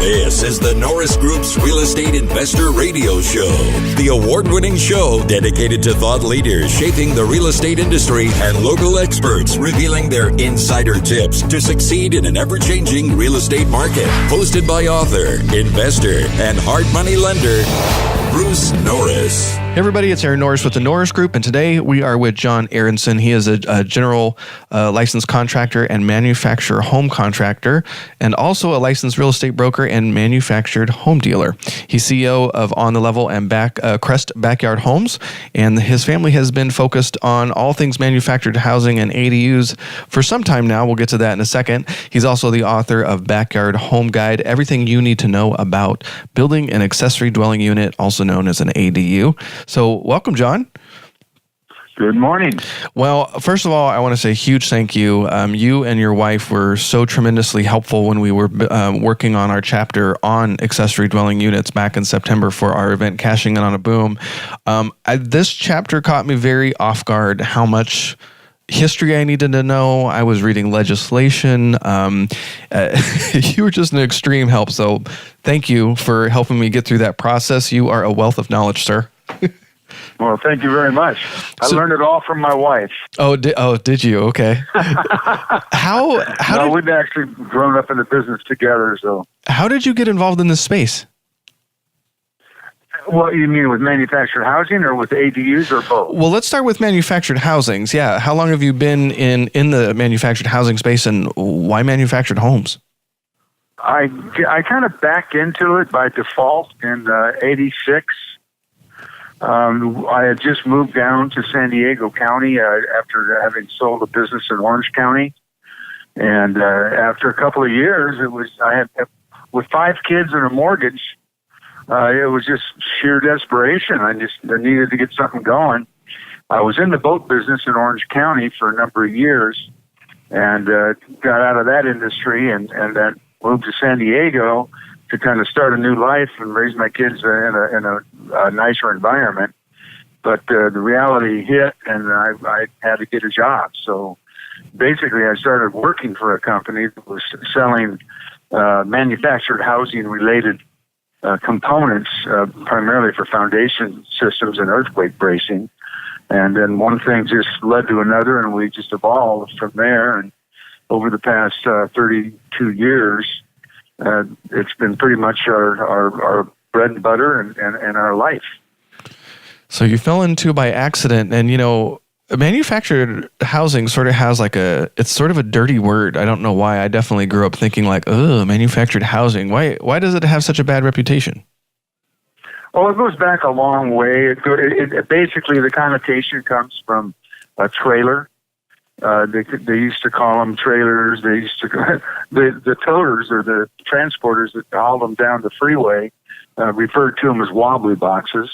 This is the Norris Group's Real Estate Investor Radio Show, the award-winning show dedicated to thought leaders shaping the real estate industry and local experts revealing their insider tips to succeed in an ever-changing real estate market. Hosted by author, investor, and hard money lender, Bruce Norris. Hey everybody, it's Aaron Norris with the Norris Group, and today we are with John Arendsen. He is a general licensed contractor and manufacturer home contractor, and also a licensed real estate broker and manufactured home dealer. He's CEO of On the Level and Crest Backyard Homes, and his family has been focused on all things manufactured housing and ADUs for some time now. We'll get to that in a second. He's also the author of Backyard Home Guide, everything you need to know about building an accessory dwelling unit, also known as an ADU. So welcome, John. Good morning. Well, first of all, I want to say a huge thank you. You and your wife were so tremendously helpful when we were working on our chapter on accessory dwelling units back in September for our event, Cashing In on a Boom. This chapter caught me very off guard, how much history I needed to know. I was reading legislation. You were just an extreme help. So thank you for helping me get through that process. You are a wealth of knowledge, sir. Well, thank you very much. I learned it all from my wife. Did you? Okay. We've actually grown up in the business together. So, how did you get involved in this space? What you mean with manufactured housing or with ADUs or both? Well, let's start with manufactured housings. Yeah. How long have you been in the manufactured housing space, and why manufactured homes? I kind of backed into it by default in '86. I had just moved down to San Diego County after having sold a business in Orange County, and after a couple of years, I had with 5 kids and a mortgage. It was just sheer desperation. I needed to get something going. I was in the boat business in Orange County for a number of years, and got out of that industry, and then moved to San Diego to kind of start a new life and raise my kids in a nicer environment. But the reality hit, and I had to get a job. So basically, I started working for a company that was selling manufactured housing-related components, primarily for foundation systems and earthquake bracing. And then one thing just led to another, and we just evolved from there. And over the past 32 years, it's been pretty much our bread and butter and our life. So you fell into by accident, and manufactured housing sort of has it's sort of a dirty word. I don't know why. I definitely grew up thinking manufactured housing. Why does it have such a bad reputation? Well, it goes back a long way. It basically, the connotation comes from a trailer. They used to call them trailers. They used to the toters or the transporters that hauled them down the freeway referred to them as wobbly boxes.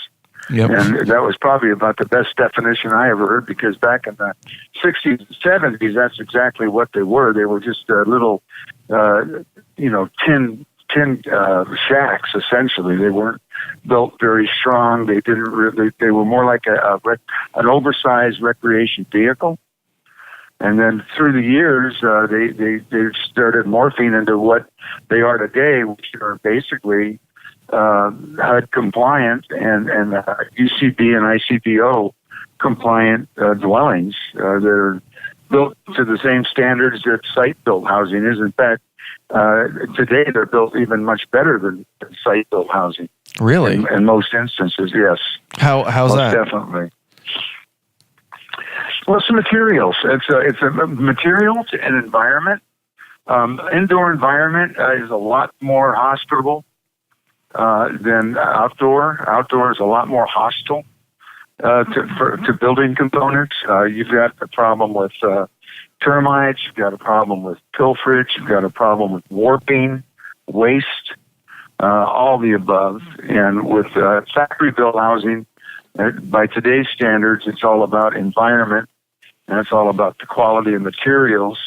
Yep. And that was probably about the best definition I ever heard, because back in the 60s and 70s, that's exactly what they were. They were just little, tin shacks, essentially. They weren't built very strong. They didn't really. They were more like an oversized recreation vehicle. And then through the years, they started morphing into what they are today, which are basically HUD compliant and UCB and ICBO compliant dwellings that are built to the same standards that site-built housing is. In fact, today they're built even much better than site-built housing. Really? In most instances, yes. How's most that? Definitely. Well, it's the materials. It's a material to an environment. Indoor environment is a lot more hospitable than outdoor. Outdoor is a lot more hostile to building components. You've got a problem with termites. You've got a problem with pilferage. You've got a problem with warping, waste, all the above. And with factory-built housing, by today's standards, it's all about environment, and it's all about the quality of materials.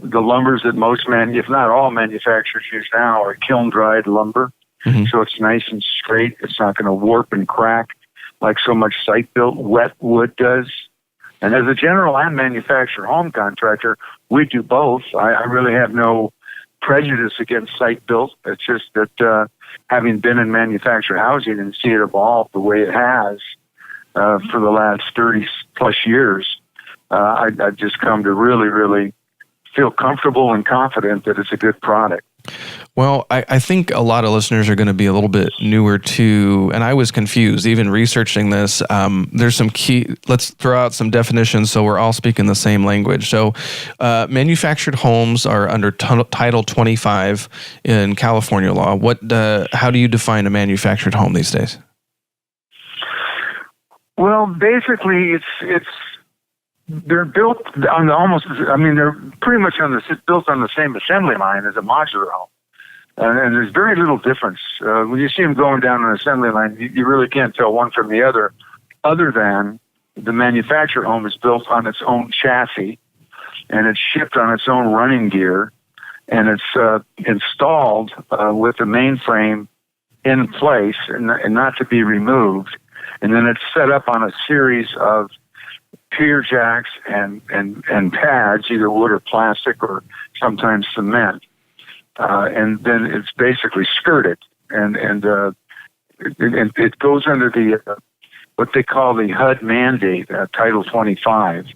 The lumbers that most if not all manufacturers use now are kiln-dried lumber. Mm-hmm. So it's nice and straight. It's not going to warp and crack like so much site-built wet wood does. And as a general and manufacturer home contractor, we do both. I really have no prejudice against site-built. It's just that having been in manufactured housing and see it evolve the way it has for the last 30-plus years, I've just come to really, really feel comfortable and confident that it's a good product. Well, I think a lot of listeners are going to be a little bit newer to, and I was confused even researching this. There's some let's throw out some definitions so we're all speaking the same language. So manufactured homes are under Title 25 in California law. How do you define a manufactured home these days? Well, basically, they're built on they're pretty much built on the same assembly line as a modular home. And there's very little difference. When you see them going down an assembly line, you really can't tell one from the other than the manufactured home is built on its own chassis, and it's shipped on its own running gear, and it's installed with the mainframe in place and not to be removed. And then it's set up on a series of pier jacks and pads, either wood or plastic or sometimes cement. And then it's basically skirted, and it goes under the what they call the HUD mandate, Title 25.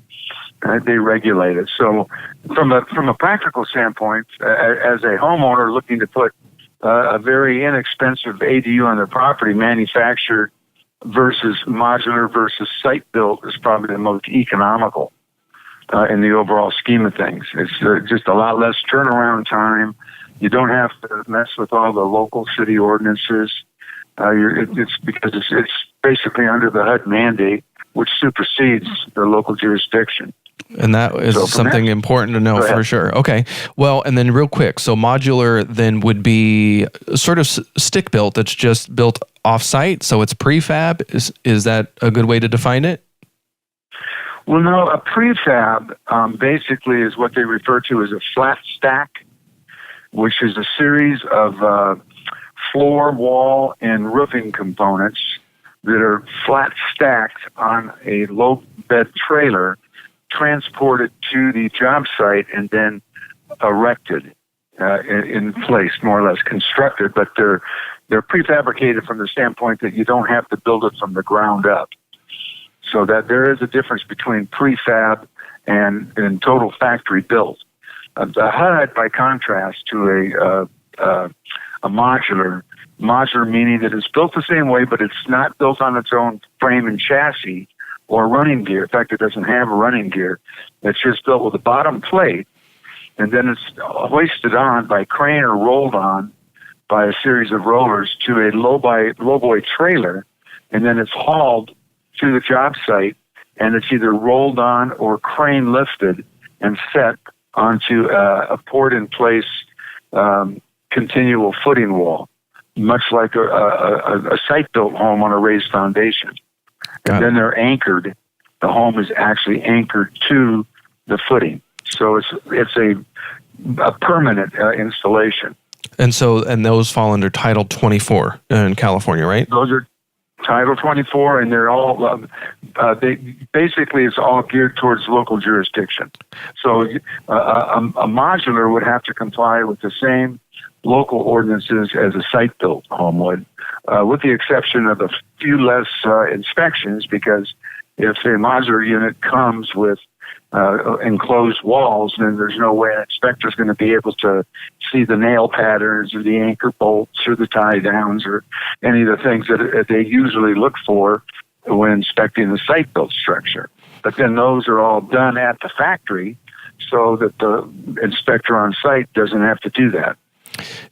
They regulate it. So, from a practical standpoint, as a homeowner looking to put a very inexpensive ADU on their property, manufactured versus modular versus site built is probably the most economical in the overall scheme of things. It's just a lot less turnaround time. You don't have to mess with all the local city ordinances. It's because it's basically under the HUD mandate, which supersedes the local jurisdiction. And that is something important to know for sure. Okay. Well, and then real quick, so modular then would be sort of stick built. It's just built off-site, so it's prefab. Is that a good way to define it? Well, no, a prefab basically is what they refer to as a flat stack, which is a series of floor, wall, and roofing components that are flat stacked on a low bed trailer, transported to the job site, and then erected in place, more or less constructed. But they're prefabricated from the standpoint that you don't have to build it from the ground up. So that there is a difference between prefab and total factory built. The HUD, by contrast to a modular meaning that it's built the same way, but it's not built on its own frame and chassis or running gear. In fact, it doesn't have a running gear. It's just built with a bottom plate, and then it's hoisted on by crane or rolled on by a series of rollers to a lowboy trailer, and then it's hauled to the job site, and it's either rolled on or crane lifted and set onto a poured-in-place continual footing wall, much like a site-built home on a raised foundation. And then they're anchored. The home is actually anchored to the footing. So it's a permanent installation. And those fall under Title 24 in California, right? Those are Title 24, and they're all basically it's all geared towards local jurisdiction. So a modular would have to comply with the same local ordinances as a site-built home would, with the exception of a few less inspections, because if a modular unit comes with enclosed walls, then there's no way an inspector is going to be able to see the nail patterns or the anchor bolts or the tie downs or any of the things that they usually look for when inspecting the site-built structure. But then those are all done at the factory so that the inspector on site doesn't have to do that.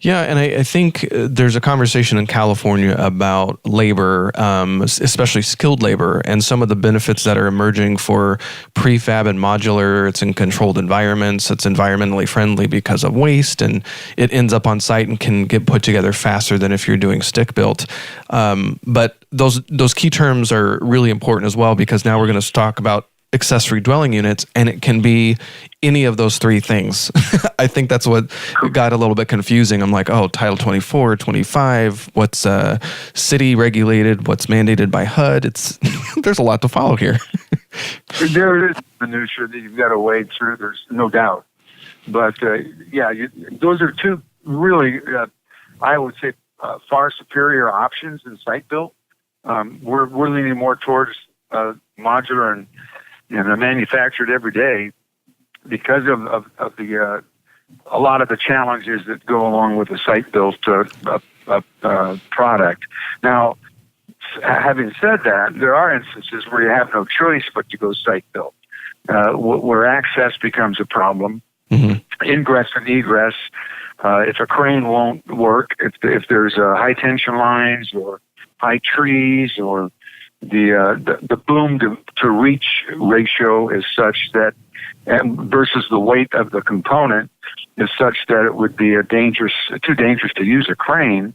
Yeah, and I think there's a conversation in California about labor, especially skilled labor, and some of the benefits that are emerging for prefab and modular. It's in controlled environments. It's environmentally friendly because of waste, and it ends up on site and can get put together faster than if you're doing stick built. But those key terms are really important as well, because now we're going to talk about accessory dwelling units, and it can be any of those three things. I think that's what got a little bit confusing. I'm like, oh, Title 24, 25, what's city regulated, what's mandated by HUD. There's a lot to follow here. There is minutia that you've got to wade through, there's no doubt. But those are two really, I would say, far superior options in site built. We're leaning more towards modular and manufactured every day because of the a lot of the challenges that go along with a site built product. Now, having said that, there are instances where you have no choice but to go site built, where access becomes a problem, ingress and egress. If a crane won't work, if there's high tension lines or high trees, or the boom to reach ratio is such that, versus the weight of the component is such that it would be too dangerous to use a crane,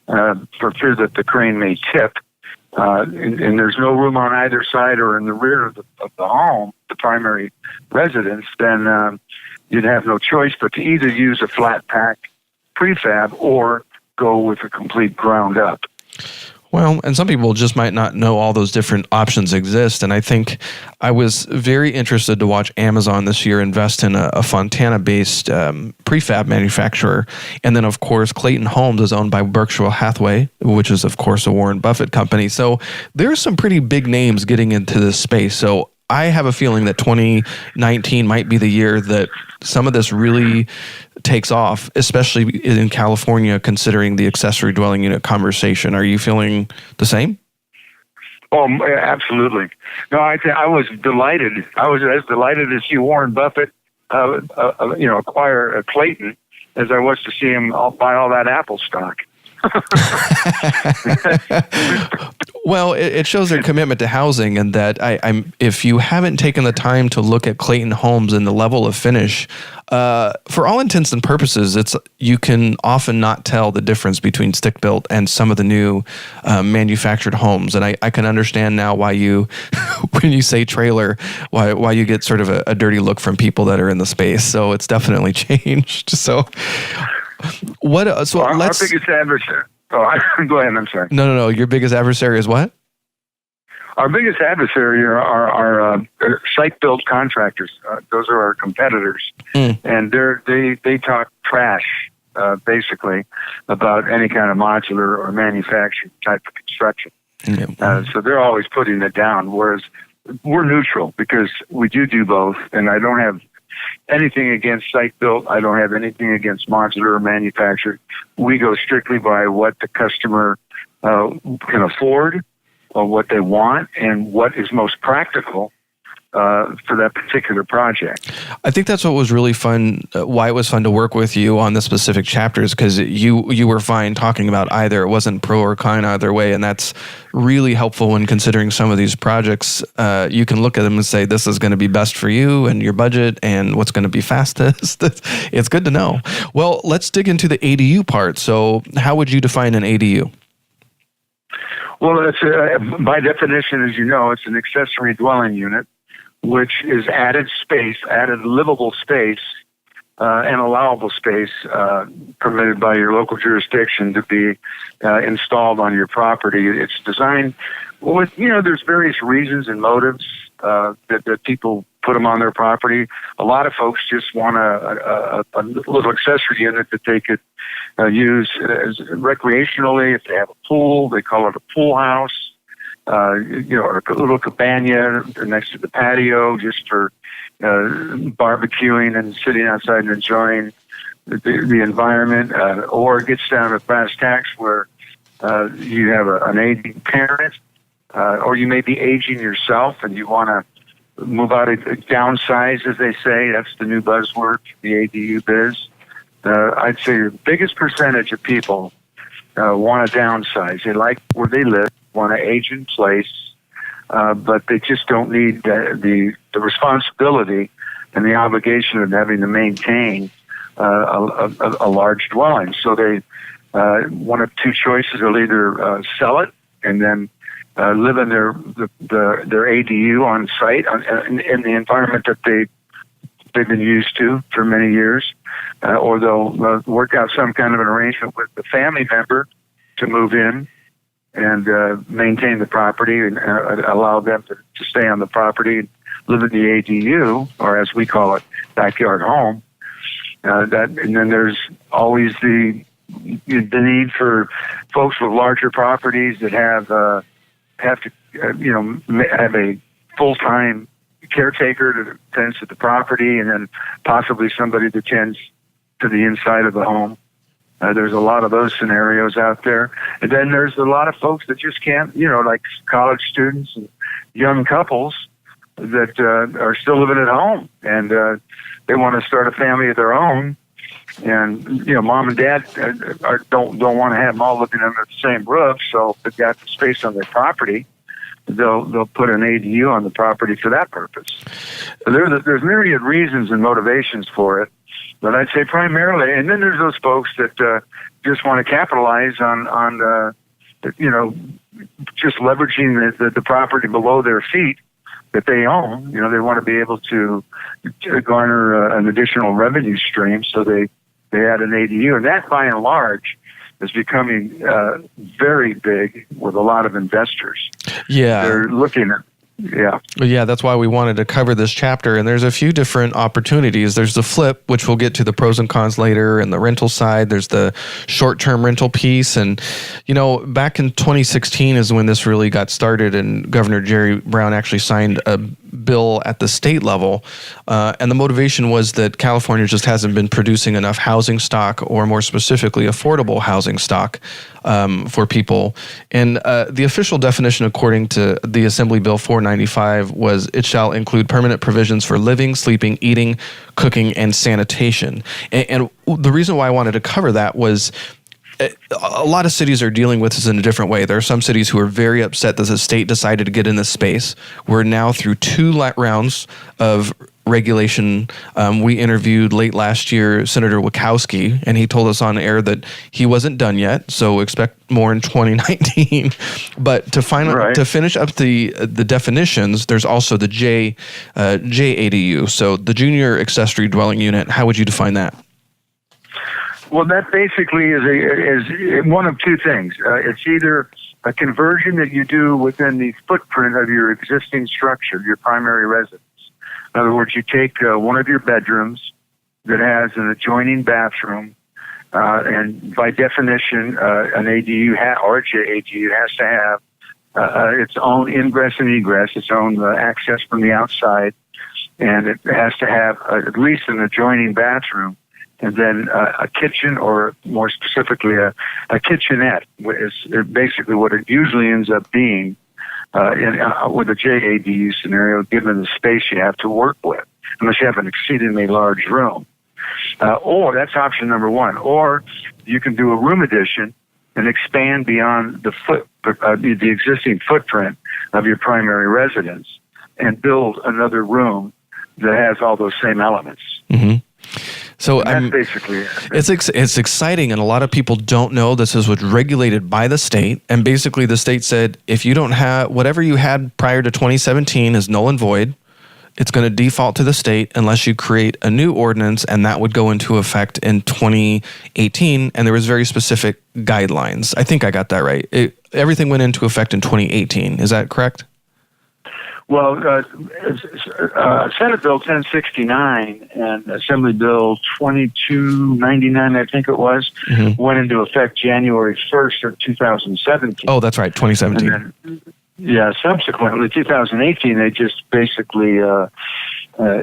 for fear that the crane may tip. And there's no room on either side or in the rear of the home, the primary residence, then you'd have no choice but to either use a flat pack prefab or go with a complete ground up. Well, and some people just might not know all those different options exist. And I think I was very interested to watch Amazon this year invest in a Fontana-based prefab manufacturer. And then, of course, Clayton Homes is owned by Berkshire Hathaway, which is, of course, a Warren Buffett company. So there's some pretty big names getting into this space. So I have a feeling that 2019 might be the year that some of this really takes off, especially in California, considering the accessory dwelling unit conversation. Are you feeling the same? Oh, absolutely. No, I was delighted. I was as delighted to see Warren Buffett, acquire a Clayton as I was to see him buy all that Apple stock. Well, it shows their commitment to housing, and that if you haven't taken the time to look at Clayton Homes and the level of finish, for all intents and purposes, you can often not tell the difference between stick built and some of the new manufactured homes. And I can understand now why you, when you say trailer, why you get sort of a dirty look from people that are in the space. So it's definitely changed. So our biggest adversary. Oh, go ahead. I'm sorry. No. Your biggest adversary is what? Our biggest adversary are site-built contractors. Those are our competitors, and they talk trash, basically, about any kind of modular or manufacturing type of construction. So they're always putting it down, whereas we're neutral because we do both, and I don't have anything against site-built. I don't have anything against modular or manufactured. We go strictly by what the customer can afford, or what they want, and what is most practical for that particular project. I think that's what was really fun, why it was fun to work with you on the specific chapters, because you were fine talking about either. It wasn't pro or con either way, and that's really helpful when considering some of these projects. You can look at them and say, this is going to be best for you and your budget and what's going to be fastest. It's good to know. Well, let's dig into the ADU part. So how would you define an ADU? Well, it's by definition, as you know, it's an accessory dwelling unit, which is added livable space, and allowable space permitted by your local jurisdiction to be installed on your property. It's designed with, there's various reasons and motives that people put them on their property. A lot of folks just want a little accessory unit that they could use as recreationally. If they have a pool, they call it a pool house, or a little cabana next to the patio just for barbecuing and sitting outside and enjoying the environment. Or it gets down to brass tacks where you have an aging parent, or you may be aging yourself and you want to move out, downsize, as they say. That's the new buzzword, the ADU biz. I'd say the biggest percentage of people want to downsize. They like where they live, want to age in place, but they just don't need the responsibility and the obligation of having to maintain a large dwelling. So they one of two choices: they'll either sell it and then live in their ADU on site in the environment that they've been used to for many years, or they'll work out some kind of an arrangement with the family member to move in and maintain the property and allow them to stay on the property and live in the ADU, or as we call it, backyard home. And then there's always the need for folks with larger properties that have to have a full-time caretaker that tends to the property, and then possibly somebody that tends to the inside of the home. There's a lot of those scenarios out there. And then there's a lot of folks that just can't, like college students and young couples that are still living at home, and they want to start a family of their own. And, mom and dad don't want to have them all living under the same roof, so if they've got space on their property, they'll put an ADU on the property for that purpose. So there's myriad reasons and motivations for it, but I'd say primarily, and then there's those folks that just want to capitalize on just leveraging the property below their feet that they own. They want to be able to garner an additional revenue stream, so they add an ADU, and that by and large is becoming very big with a lot of investors. Yeah. They're looking at, Yeah, that's why we wanted to cover this chapter. And there's a few different opportunities. There's the flip, which we'll get to the pros and cons later, and the rental side. There's the short-term rental piece. And, back in 2016 is when this really got started, and Governor Jerry Brown actually signed a bill at the state level. And the motivation was that California just hasn't been producing enough housing stock, or more specifically, affordable housing stock for people. And the official definition, according to the Assembly Bill 495, was it shall include permanent provisions for living, sleeping, eating, cooking, and sanitation. And the reason why I wanted to cover that was a lot of cities are dealing with this in a different way. There are some cities who are very upset that the state decided to get in this space. We're now through 2 rounds of regulation. We interviewed late last year Senator Wachowski, and he told us on air that he wasn't done yet, so expect more in 2019. But to finish up the definitions, there's also the JADU, so the junior accessory dwelling unit. How would you define that? Well, that basically is one of two things. It's either a conversion that you do within the footprint of your existing structure, your primary residence. In other words, you take one of your bedrooms that has an adjoining bathroom, and by definition, an ADU or a JADU has to have its own ingress and egress, its own access from the outside, and it has to have at least an adjoining bathroom, and then a kitchen, or more specifically a kitchenette, is basically what it usually ends up being with a JADU scenario, given the space you have to work with, unless you have an exceedingly large room. Or that's option number one. Or you can do a room addition and expand beyond the existing footprint of your primary residence and build another room that has all those same elements. Mm-hmm. So that's basically it. It's exciting, and a lot of people don't know this is what's regulated by the state. And basically, the state said if you don't have whatever you had prior to 2017 is null and void. It's going to default to the state unless you create a new ordinance, and that would go into effect in 2018. And there was very specific guidelines. I think I got that right. Everything went into effect in 2018. Is that correct? Well, Senate Bill 1069 and Assembly Bill 2299, I think it was, went into effect January 1st of 2017. Oh, that's right, 2017. And then, subsequently, 2018, they just basically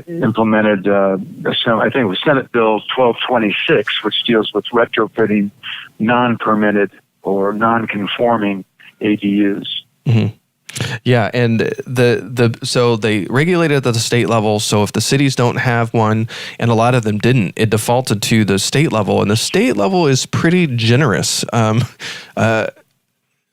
implemented, I think it was Senate Bill 1226, which deals with retrofitting non-permitted or non-conforming ADUs. Mm-hmm. Yeah, and so they regulated at the state level. So if the cities don't have one, and a lot of them didn't, it defaulted to the state level, and the state level is pretty generous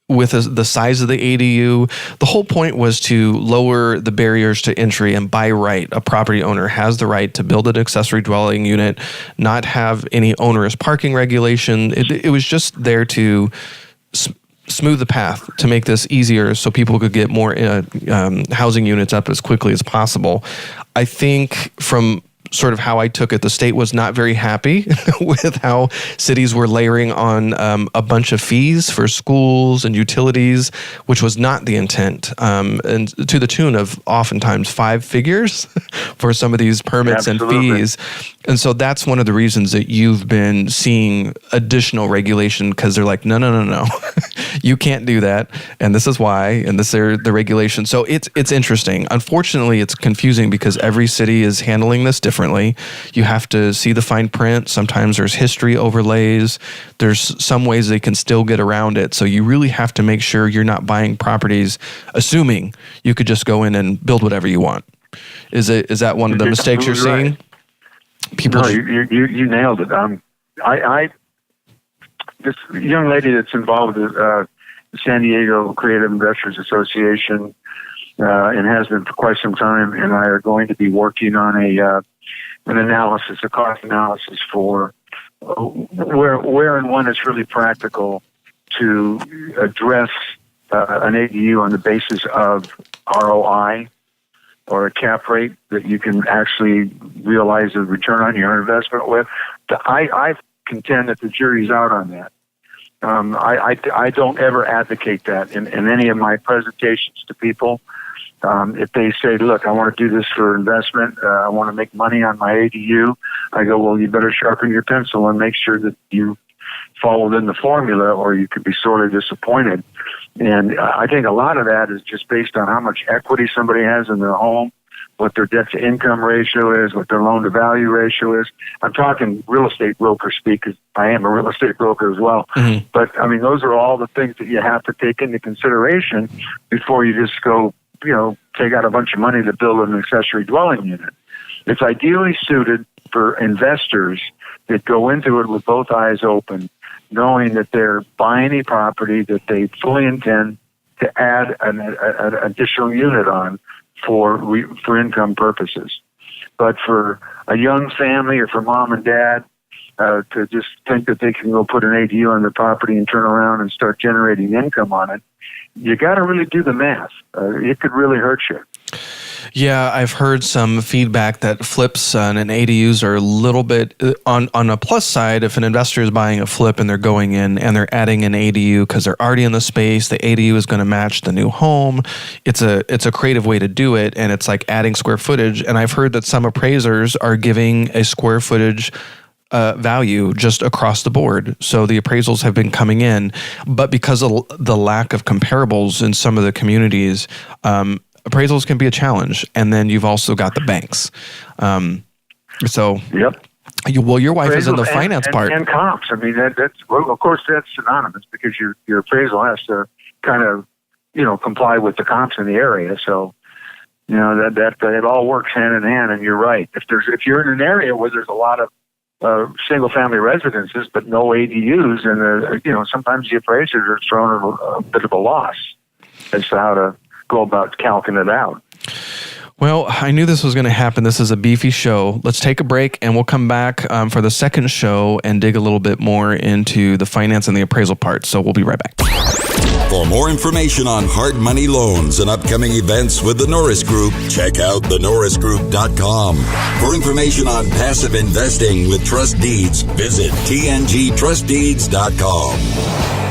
with the size of the ADU. The whole point was to lower the barriers to entry, and by right, a property owner has the right to build an accessory dwelling unit, not have any onerous parking regulation. It was just there to smooth the path to make this easier so people could get more housing units up as quickly as possible. I think from sort of how I took it. The state was not very happy with how cities were layering on a bunch of fees for schools and utilities, which was not the intent, and to the tune of oftentimes 5 figures for some of these permits and fees. And so that's one of the reasons that you've been seeing additional regulation, because they're like, no, you can't do that, and this is why, and this is the regulation. So it's interesting. Unfortunately, it's confusing because every city is handling this differently. You have to see the fine print. Sometimes there's history overlays. There's some ways they can still get around it. So you really have to make sure you're not buying properties assuming you could just go in and build whatever you want. Is that one of the mistakes you're seeing? No, you nailed it. I this young lady that's involved with the San Diego Creative Investors Association and has been for quite some time, and I are going to be working on an analysis, a cost analysis for where and when it's really practical to address an ADU on the basis of ROI or a cap rate that you can actually realize a return on your investment with. I contend that the jury's out on that. I don't ever advocate that in any of my presentations to people. If they say, look, I want to do this for investment, I want to make money on my ADU, I go, well, you better sharpen your pencil and make sure that you fall within the formula, or you could be sorely disappointed. And I think a lot of that is just based on how much equity somebody has in their home, what their debt to income ratio is, what their loan to value ratio is. I'm talking real estate broker speak, because I am a real estate broker as well. Mm-hmm. But I mean, those are all the things that you have to take into consideration before you just go, take out a bunch of money to build an accessory dwelling unit. It's ideally suited for investors that go into it with both eyes open, knowing that they're buying a property that they fully intend to add an additional unit on for income purposes. But for a young family or for mom and dad to just think that they can go put an ADU on their property and turn around and start generating income on it, you got to really do the math. It could really hurt you. Yeah, I've heard some feedback that flips and ADUs are a little bit on a plus side. If an investor is buying a flip and they're going in and they're adding an ADU because they're already in the space, the ADU is going to match the new home. It's a creative way to do it, and it's like adding square footage. And I've heard that some appraisers are giving a square footage value just across the board. So the appraisals have been coming in, but because of the lack of comparables in some of the communities, appraisals can be a challenge. And then you've also got the banks. Yep. Well, your wife is in the finance part. And comps. I mean, of course, that's synonymous, because your appraisal has to kind of, comply with the comps in the area. So, that it all works hand in hand. And you're right. If you're in an area where there's a lot of single family residences, but no ADUs, and sometimes the appraisers are thrown a bit of a loss as to how to go about calculating it out. Well, I knew this was going to happen. This is a beefy show. Let's take a break, and we'll come back for the second show and dig a little bit more into the finance and the appraisal part. So we'll be right back. For more information on hard money loans and upcoming events with the Norris Group, check out thenorrisgroup.com. For information on passive investing with trust deeds, visit tngtrustdeeds.com.